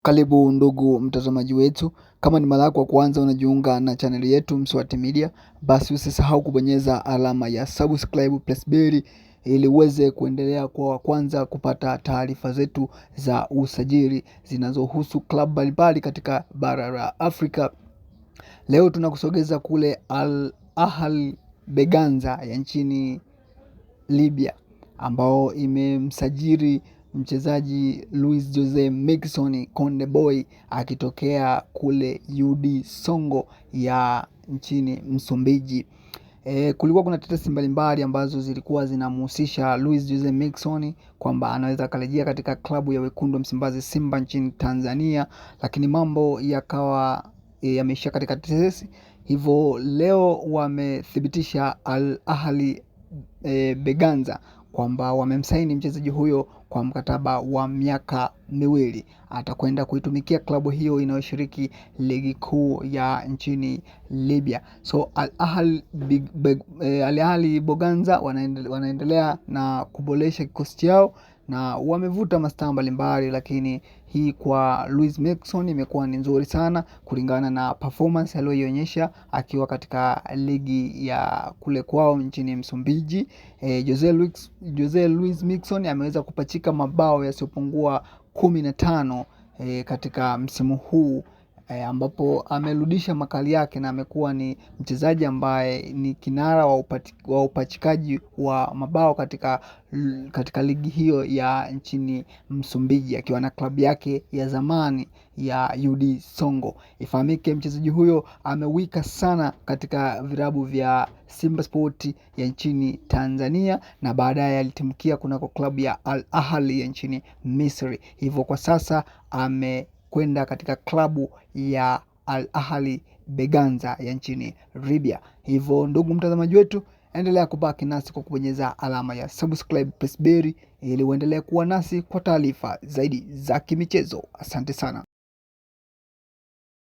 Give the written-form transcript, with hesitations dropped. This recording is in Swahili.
Karibu ndugu mtazamaji wetu, kama ni mara yako ya kwanza unajiunga na chaneli yetu Mswati Media, basi usisahau kubonyeza alama ya subscribe plus bell ili uweze kuendelea kwa wa kwanza kupata taarifa zetu za usajili zinazohusu klabu mbalimbali katika bara la Afrika. Leo tunakusogeza kule Al Ahly Berganza ya nchini Libya, ambao imemsajili mchezaji Luis Jose Miquissone Konde Boy akitokea kule UD Songo ya nchini Msumbiji. Kulikuwa kuna tetesi mbalimbali ambazo zilikuwa zinamhusisha Luis Jose Miquissone kwamba anaweza karejea katika klabu ya wekundu Msimbazi Simba nchini Tanzania, lakini mambo yakawa yameishia katika tetesi. Hivyo leo wamethibitisha Al Ahly Berganza kwamba wamemsaini mchezaji huyo kwa mkataba wa miaka 2. Atakwenda kuitumikia klabu hiyo inayoshiriki ligi kuu ya nchini Libya. So Al Ahly Berganza wanaendelea na kuboresha kikosi chao na wamevuta mastaa mbalimbali, lakini hii kwa Luis Miquissone imekuwa ni nzuri sana kulingana na performance aliyoionyesha akiwa katika ligi ya kule kwao nchini Msumbiji. Jose Luis Miquissone ameweza kupachika mabao yasiyopungua 15 katika msimu huu, ambapo amerudisha makali yake na amekuwa ni mchezaji ambaye ni kinara wa upachikaji wa mabao katika ligi hiyo ya nchini Msumbiji, akiwa na klabu yake ya zamani ya UD Songo. Ifahamike mchezaji huyo amewika sana katika vilabu vya Simba Sport ya nchini Tanzania na baadaye alitimkia kunako klabu ya Al Ahly ya nchini Misri. Hivyo kwa sasa amekwenda katika klabu ya Al Ahly Berganza ya nchini Libya. Hivyo ndugu mtazamaji wetu, endelea kubaki nasi kwa kubonyeza alama ya subscribe plus bell ili uendelee kuwa nasi kwa taarifa zaidi za kimichezo. Asante sana.